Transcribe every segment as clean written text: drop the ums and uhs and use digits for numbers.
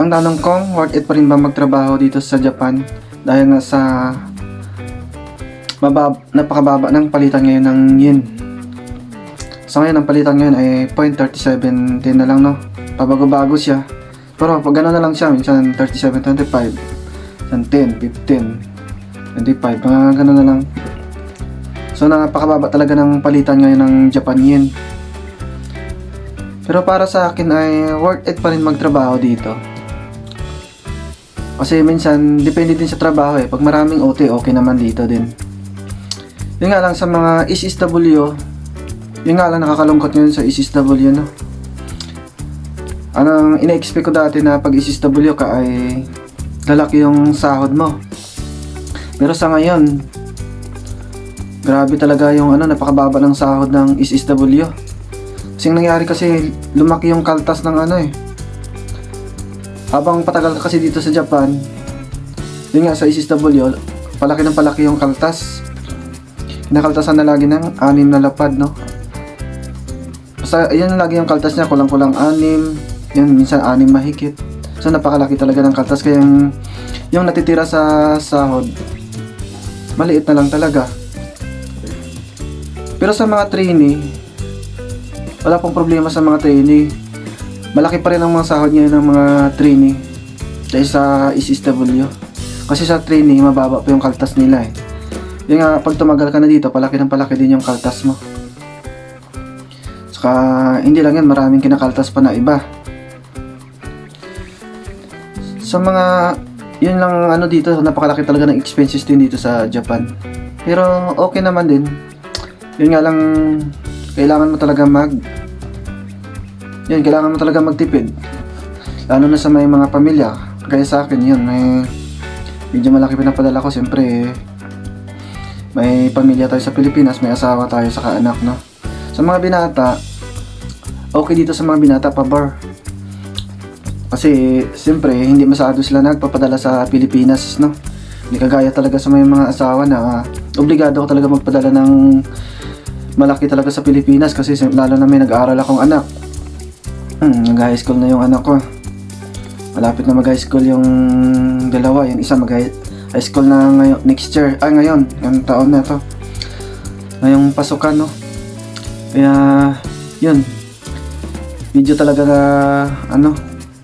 Ang tanong kong, worth it pa rin ba magtrabaho dito sa Japan? Dahil nga sa napakababa ng palitan ngayon ng yen. So ngayon, ang palitan ngayon ay 0.37 din na lang, no? Pabago-bago siya. Pero pag gano'n na lang siya, minsan 37.25, minsan 10, 15, 25, mga gano'n na lang. So napakababa talaga ng palitan ngayon ng Japan yen. Pero para sa akin ay worth it pa rin magtrabaho dito. Kasi minsan, depende din sa trabaho eh. Pag maraming OT, okay naman dito din. Yun nga lang sa mga SSW, yun nga lang nakakalungkot ngayon sa SSW, no? Anong ina-expect ko dati na pag SSW ka ay lalaki yung sahod mo. Pero sa ngayon, grabe talaga yung napakababa ng sahod ng SSW. Kasi nangyari kasi lumaki yung kaltas ng habang patagal ka kasi dito sa Japan, yun nga sa SSW, palaki ng palaki yung kaltas. Kinakaltasan na lagi ng 6 na lapad, no? Basta yun lagi yung kaltas niya, kulang-kulang 6, yun minsan 6 mahigit. So napakalaki talaga ng kaltas, kaya yung natitira sa sahod, maliit na lang talaga. Pero sa mga trainee, wala pong problema sa mga trainee. Malaki pa rin ang mga sahod ngayon ng mga trainee kaysa sa SSW. Kasi sa trainee, mababa pa yung kaltas nila eh. Yung nga, pag tumagal ka na dito, palaki ng palaki din yung kaltas mo. Saka, hindi lang yan, maraming kinakaltas pa na iba. Sa mga, yun lang dito, napakalaki talaga ng expenses din dito sa Japan. Pero, okay naman din. Yun nga lang, kailangan mo talaga kailangan mo talaga magtipid. Lalo na sa may mga pamilya. Kaya sa akin yun, medyo malaki pinapadala ko. Siyempre, may pamilya tayo sa Pilipinas, may asawa tayo, saka anak, no? Sa mga binata, okay dito sa mga binata, pabor. Kasi, siyempre, hindi masyado sila nagpapadala sa Pilipinas, no? Hindi kagaya talaga sa may mga asawa na obligado ko talaga magpadala ng malaki talaga sa Pilipinas. Kasi lalo na may nag-aaral akong anak. Nag-high school na yung anak ko. Malapit na mag-high school yung dalawa. Yung isa mag-high school na ngayon, next year. Ngayon. Yung taon na to. Ngayong pasukan, no? Kaya, yun. Medyo talaga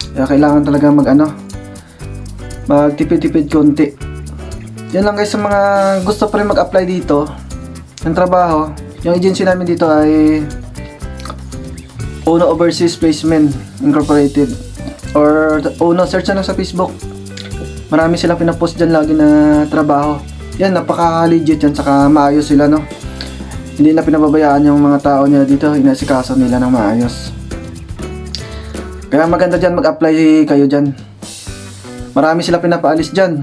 kaya kailangan talaga magtipid-tipid konti. Yan lang guys, sa mga gusto pa rin mag-apply dito ng trabaho. Yung agency namin dito ay Uno Overseas Placement Incorporated, or Uno, search na lang sa Facebook. Marami silang pinapost dyan lagi na trabaho. Yan, napaka-legit yan, saka maayos sila, no? Hindi na pinababayaan yung mga tao nila dito, inasikaso nila ng maayos. Kaya maganda dyan, mag-apply kayo dyan. Marami sila pinapaalis dyan.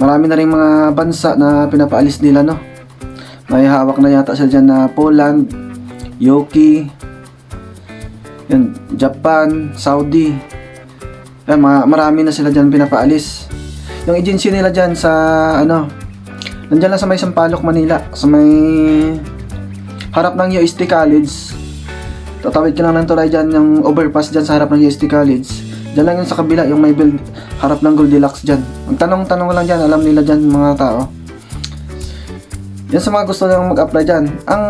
Marami na rin mga bansa na pinapaalis nila, no? May hawak na yata sila dyan na Poland, UK, yan, Japan, Saudi. Yan, marami na sila dyan pinapaalis. Yung agency nila dyan sa nandyan lang sa may Sampaloc, Manila, sa may harap ng UST College. Tatawid ka lang ng tulay dyan, yung overpass dyan sa harap ng UST College. Dyan lang yun sa kabila, yung may build, harap ng Goldilocks dyan. Ang tanong lang dyan, alam nila dyan mga tao. Yan sa mga gusto lang mag-apply dyan. Ang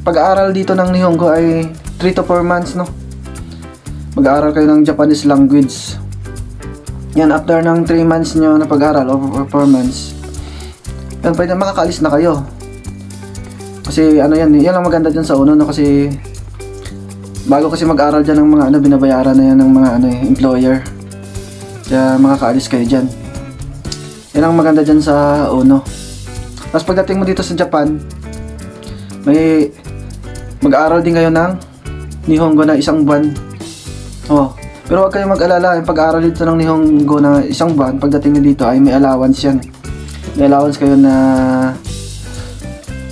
pag-aaral dito ng Nihongo ay 3 to 4 months, no? Mag-aaral kayo ng Japanese language. Yan, after ng 3 months nyo na pag-aaral o 4 months, yan, pwede makakaalis na kayo. Kasi yan ang maganda dyan sa Uno, no? Kasi bago kasi mag-aaral dyan ng mga binabayaran na yan ng mga employer. Kaya makakaalis kayo dyan. Yan ang maganda dyan sa Uno. Tapos pagdating mo dito sa Japan, may mag-aaral din kayo ng Nihongo na 1 buwan. Pero huwag kayong mag-alala, yung pag-aaral dito ng Nihongo na 1 buwan, pagdating nyo dito ay may allowance yan. May allowance kayo na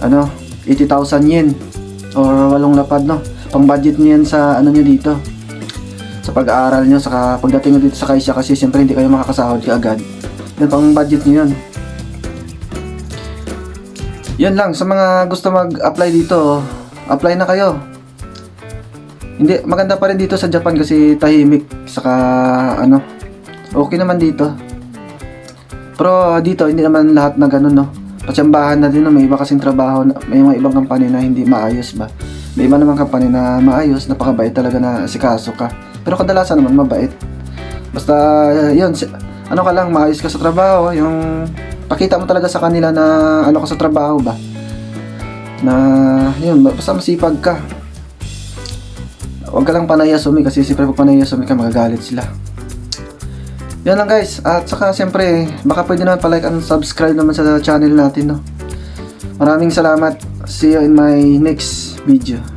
80,000 yen or 8 lapad, no? Pang budget nyo yan sa nyo dito, sa pag-aaral nyo. Saka pagdating nyo dito sa kaisya, kasi siyempre hindi kayo makakasahod kaagad. Yan, pang budget nyo yun. Yan lang, sa mga gusto mag-apply dito, apply na kayo. Hindi, maganda pa rin dito sa Japan kasi tahimik, saka ano, okay naman dito. Pero dito hindi naman lahat na ganun, no. Patsambahan na din, no? May iba kasing trabaho, may mga ibang company na hindi maayos ba. May iba naman company na maayos, napakabait talaga na asikaso ka. Pero kadalasan naman mabait. Basta yun, ano ka lang, maayos ka sa trabaho, yung pakita mo talaga sa kanila na ano ka sa trabaho ba. Na yun, basta masipag ka. Huwag ka lang panayasumi kasi siyempre pag panayasumi ka magagalit sila. Yan lang guys. At saka siyempre baka pwede naman pa-like and subscribe naman sa channel natin, no. Maraming salamat. See you in my next video.